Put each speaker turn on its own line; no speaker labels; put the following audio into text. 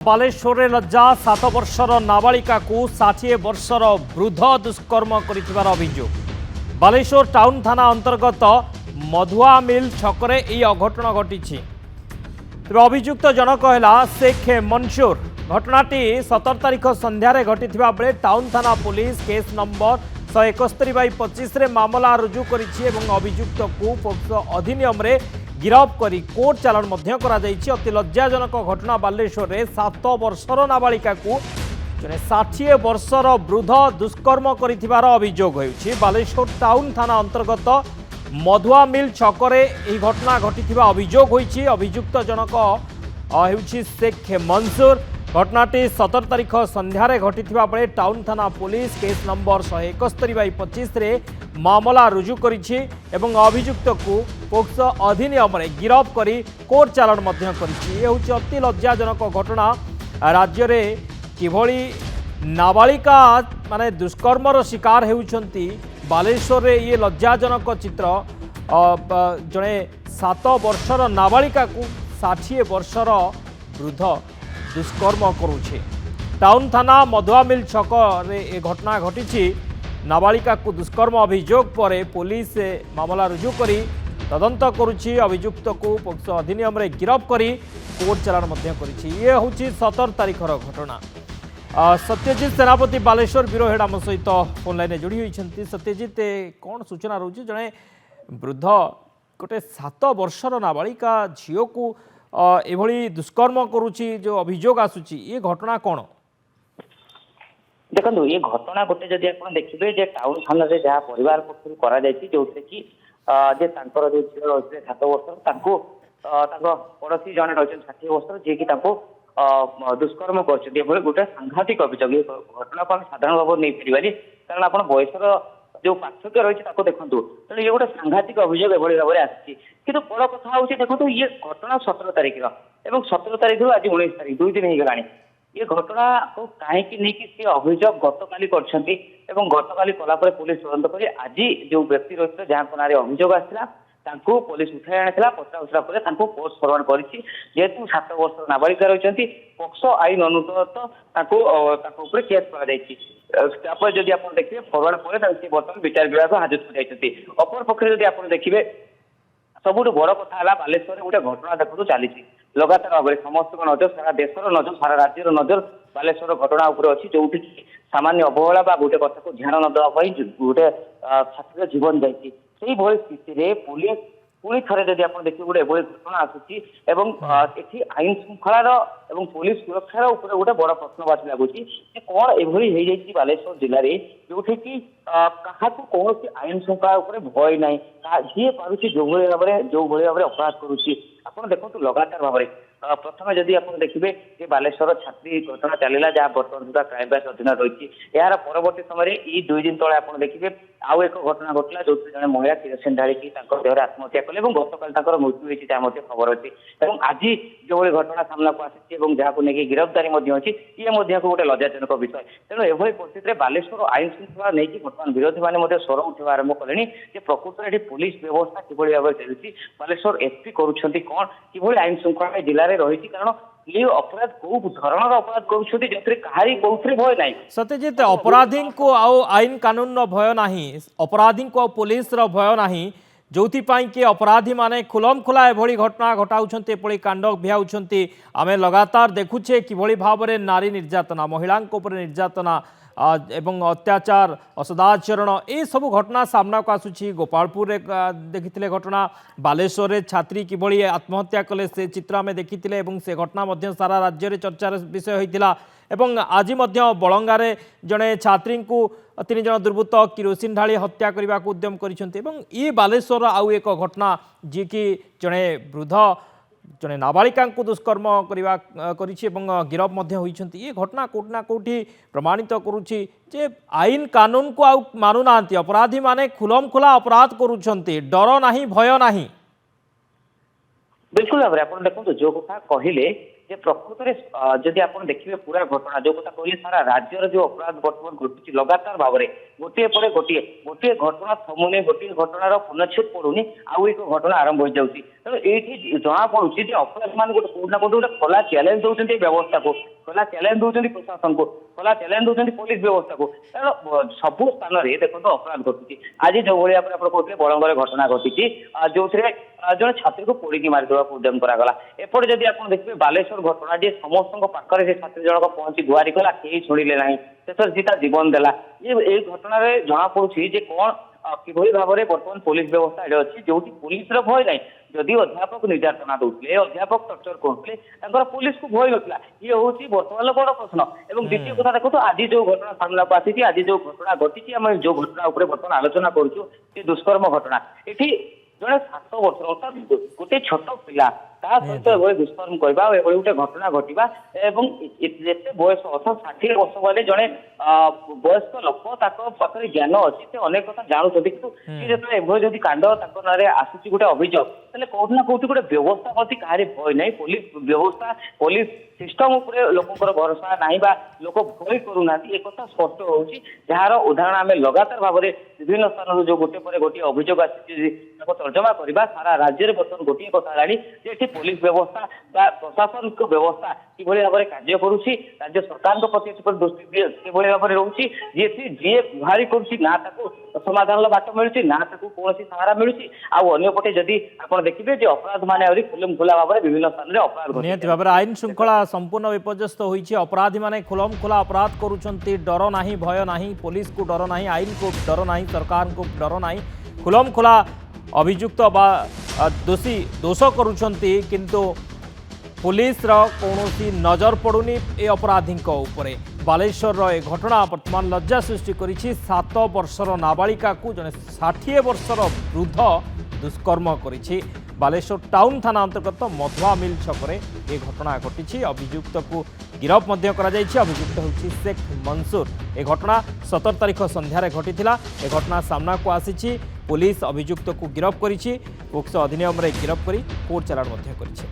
बालेश्वर लज्जा 7 वर्षर नाबालिका को 60 वर्षर वृद्ध दुष्कर्म कर अभियोग। बालेश्वर टाउन थाना अंतर्गत मधुआ मिल छकरे यह अघटन घटी। तेज अभियुक्त जनक है शेख मंसूर। घटनाटी 17 तारिख संध्यारे घटी बेले टाउन थाना पुलिस केस नंबर 171/25 मामला रुजु करिछि एवं अभियुक्त को पोक्सो अधिनियम रे गिरफ करी कोर्ट चालाण मध्य करा जाइछि। अति लज्जाजनक घटना बालेश्वर में 7 वर्षर नाबालिका को 60 वर्षर वृद्ध दुष्कर्म कर अभियोग होइछि। बालेश्वर टाउन थाना अंतर्गत मधुआ मिल छकरे यह घटना घटी अभियोग होइछि। अभियुक्त जनक हेउछि शेख मंसूर। घटनाटी 17 तारिख संध्यारे घटी बेले टाउन थाना पुलिस केस नंबर 171/25 मामला रुजु करिछि एवं अभियुक्त को पोक्सो अधिनियम रे गिरफ करी कोर्ट चालाण मध्य करिछि। ए होछि अति लज्जाजनक घटना। राज्य रे किभଳି नाबालिका माने दुष्कर्मर शिकार हेउछंती बालेश्वर रे ये लज्जाजनक चित्र। जणे 7 वर्षर नाबालिका को 60 वर्षर वृद्ध दुष्कर्म करुछे। टाउन थाना मधुआ मिल छक रे ए घटना घटी। नाबालिका को दुष्कर्म अभियोग पर पुलिस मामला रुजु करी तदंत करुछि। अभियुक्त को पोक्सो अधिनियम रे गिरफ करी कोर्ट चालाण मध्य करिछि। ये होछि 17 तारिखर घटना। सत्यजित सेनापति बालेश्वर ब्यूरो हेड आम सहित फोन लाइन जोड़ी होइछन्ति। सत्यजित कौन सूचना रहउछि जणे वृद्ध गोटे 7 वर्षर नाबालिका झियो को एभली दुष्कर्म करुछि जो अभियोग आसुछि ये घटना कौन?
देखो ये घटना गोटे जदि आप देखिए जे टाउन थाना रे जहाँ परिवार पक्ष करा जायछि जो कि जे तांकर जो झियो रहिसे 7 वर्षर तांको तांको पड़ोसी जने रहिछन 60 वर्षर जे कि तांको दुष्कर्म करछथि। एभली गोटे सांघातिक अभियोग। ये घटना को हम साधारण भाव नहीं परिबानी कारण आपण बयसर जो पार्थक्य रही है देखो तेणु ये गोटे सांघातिक अभियोग एभली भाव में आसी। किंतु बड़ कथा हूँ देखो ये घटना 17 तारिख एवं 17 तारिख आज 19 तारिख 2 दिन हो गलानी। ये घटना को कहीं नहीं सी अभियोग गतकाली करछंती एवं गतकाली कलापर पुलिस तदंत कर आज जो व्यक्ति रही जहाँ को नारे अभियोग आसला तांको पुलिस उठाई आनिला पचरा उचरा पर तांको पोस्ट फरवर्ड करिछि। जेतु 7 वर्ष नाबालिका रहिछंती पोक्सो आईन अनुसार तांको ऊपर केस करा जायछि। तापर जदि आपण देखिबे फरवर्ड पर तांके बर्तमान विचार विभाग हाजत हो जायछंती। अपर पक्षरे जदि आपण देखिबे सबुठु बड़ कथा है बालेश्वर में गोटे घटना देखो चली लगातार भाव में समस्त नजर सारा देशर नजर सारा राज्यर नजर बालेश्वर घटना उपर अच्छी जो सामान्य अवहेला गोटे कथा को ध्यान न देवाई गोटे छात्र जीवन जाइए। स्थिति में पुलिस पुणी थे जब आप देखिए गोटे एभली घटना आसूची एठी आईन श्रृंखलार एवं पुलिस सुरक्षार ऊपर गोटे बड़ प्रश्नवाची लगुच कौन एभली हो जाइए बालेश्वर जिले में जो कि क्या कौन आईन श्रृंखला भय ना जी पार्टी जो भाव में अपराध करुच्ची आप देखो लगातार भाव में प्रथम जदि आप देखिए जे बालेश्वर छात्री घटना चलला जहाँ बर्तमान सुधा क्राइम ब्रांच अधीन रही यार परवर्ती समय ये 2 दिन तले आप देखिए आउ एक घटना घटला जो जन महिला किरोसिन ढाड़ी देहर आत्महत्या कले गतकाल मृत्यु होती खबर अच्छी आज जो घटना सामना को आसी जहाँ को लेकिन गिरफ्तारी अच्छी ये गोटे लज्जाजनक विषय। तेणु एभली परिस्थिति बालेश्वर आईन श्रृंखला नहीं बर्तमान विरोधी मैंने स्वर उठा आरंभ कले प्रकृत में पुलिस व्यवस्था किभली भाव में चलती बालेश्वर एसपी करुँच कौन कि आईन श्रृंखला जिले में रही कारण ये अपराध कौ धरण अपराध कर भय ना।
सत्यजित अपराधी को आईन कानून भय ना अपराधी को पुलिस भय ना जो कि अपराधी माने खुलम खुला एभली घटना घटाउछन्ते एभली कांड भियाउछन्ते आमे लगातार देखुछे किभली भाव में नारी निर्यातना महिलांक उपर निर्यातना एवं अत्याचार असदाचरण ये सब घटना सामना को आसुची। गोपालपुर देखिथिले घटना बालेश्वर रे छात्री किभली आत्महत्या कले से चित्र आमे देखिथिले एवं से घटना मध्य सारा राज्य रे चर्चार विषय होइतिला एवं आज मध्य बलंगारे जड़े छात्री को 3 जन दुर्बृत्त किरोसिन ढाली हत्या करने को उद्यम कर बालेश्वर आउ एक घटना जी कि जड़े वृद्ध जड़े नाबालिका को दुष्कर्म गिरफ ये घटना कोटना कोठी प्रमाणित करुच्ची जे आईन कानून को आउ मानुना अपराधी माने खुलम खुला अपराध करुछन्ति डर नाही भय नाही।
बिल्कुल भाव में आप देखो जो कथा कहले যে প্রকৃতরে যদি আপনার দেখবে পুরা ঘটনা যে কথা কহিলে সারা রাজ্যর যে অপরাধ বর্তমান ঘটুଛି লগাতার ভাবে গোটিয়ে পরে গোটিয়ে গোটিয়ে ঘটনা থমুনি গোটিয়ে ঘটনার পুনচ্ছেদ পড়ুনি আউ এক ঘটনা আরম্ভ হয়ে যাচ্ছে তেমন এইটি জনা পড়ুଛି যে অপরাধ মানে গোটে কোটি না কোটি গোটে খোলা চ্যালেঞ্জ দৌঁছেন ব্যবস্থাকে খোলা চ্যালেঞ্জ দৌঁছেন প্রশাসনকে খোলা চ্যালেঞ্জ দৌঁছেন পুলিশ ব্যবস্থাকে কারণ সবু স্থাନରେ দেখুন অপরাধ ঘটুଛି আজ যেভাবে আপনার কହୁଥିଲେ বরঙ্গরে ঘটনা ঘটিছি যে জনে ছাত্রীকে পোড়িকি মারিদেওয়াকে উদ্যম করা এপটে যদি আপনার দেখবে বালেশ্বর ঘটনা যে সমস্ত পাখে সে ছাত্রী জনক পৌঁছি গুহারি কলা কেহি শুনিলে না শেষে সে তার জীবন দেলা এই ঘটনার জনা পড়ুছি যে কোণ কিভাবে ভাবে বর্তমান পুলিশ ব্যবস্থা এটি অছি যেটি পুলিশর ভয় নাই যদি অধ্যাপক নির্যাতনা দৌলে অধ্যাপক টর্চর করুলে তাঁর পুলিশ কু ভয় নথিলা ইয়ে হচ্ছে বর্তমান বড় প্রশ্ন এবং দ্বিতীয় কথা দেখো আজ যে ঘটনা সামনাকু আসিছি আজ যে ঘটনা ঘটিছি আমি যে ঘটনা উপরে বর্তমান আলোচনা করছু সে দুষ্কর্ম ঘটনা এটি জনে 7 ବର୍ଷ অর্থাৎ গোটে ছোট পিলা তা সহিত এভাবে দুষ্কর্ম করা এভাবে গোটে ঘটনা ঘটিবা এবং যেতে বয়স অর্থাৎ 60 ବର୍ଷ বলে জনে বয়স্ক লোক তাক পাখে জ্ঞান অছি সে অনেক কথা জাণুଛନ୍ତି কিন্তু সে যেতে এভাবে যদি কাণ্ড তাଙ୍କ নাঁরে আসুଛି গোটে অভিযোগ তাহলে কোটি না কোটি গোটে ব্যবস্থা প্রতি কাহারি ভয় নাই পুলিশ ব্যবস্থা পুলিশ সিস্টম উপরে লোকଙ୍କର ভরসা নাই বা লোক ভয় করুনাহাନ୍ତି এ কথা স্পষ্ট হଉଛି যাହାର উদাহରଣ ଆମେ লগাতার ভাবে বিভিন্ন স্থানରୁ যে গোটে পরে গোটিয়ে অভিযোগ আসছে তাকে তর্জমা করা সারা রাজ্যের বর্তমান গোটিয়ে কথা হেলানি যে এটি পুলিশ ব্যবস্থা বা প্রশাসনিক ব্যবস্থা কিভাবে ভাবে কার্য করুছি রাজ্য সরকারଙ୍କ প্রতি দৃষ্টি কিভাবে ভাবে রହୁଛି ଯିଏ ଗୁହାରି କରୁଛି না তাকে সমাধানର বাଟ ମିଳୁଛି না তাকে কৌশি সাহারা মিলুছি ଆଉ ଅନ୍ୟପଟେ যদি ଆପଣ ଦେଖିବେ যে অপরাধ মানে আହୁରି ଖୁଲମ ଖୋଲା ଭାବରେ বিভিন্ন স্থাନରେ অপরাধ
নিহতি ভাবে আইন শৃঙ্খলা সম্পূর্ণ বিপর্যস্ত হয়েছে অপরাধী মানে খোলম খোলা অপরাধ করুଛନ୍ତି ডর ନାହିଁ ভয় ନାହିଁ পুলিশ কু ডর ନାହିଁ আইন কু ডর ନାହିଁ সরকার কু ডর ନାହିଁ খোলম খোলা অভিযুক্ত বা দোষী দোষ করুଛନ୍ତି কিন্তু পুলিশর কৌশি নজর পড়ুনি এ অপরাধী উপরে বালেশ্বর এ ঘটনা বর্তমান লজ্জা সৃষ্টি করেছে 7 বর্ষর নাবালিকা জনে 60 বর্ষর বৃদ্ধ দুষ্কর্ম করেছে বালেশ্বর টাউন থানা অন্তর্গত মধুয়া মিল ছকরে এ ঘটনা ঘটিছে অভিযুক্ত গিরফ করা যাইছে অভিযুক্ত হচ্ছে শেখ মনসুর এ ঘটনা 17 তারিখ সন্ধ্যারে ঘটিলা এ ঘটনা সামনাকু আসিছি পুলিশ অভিযুক্ত গিরফ করেছে পোক্সো অধিনিয়মে গিরফ করে কোর্ট চালাণ করেছে।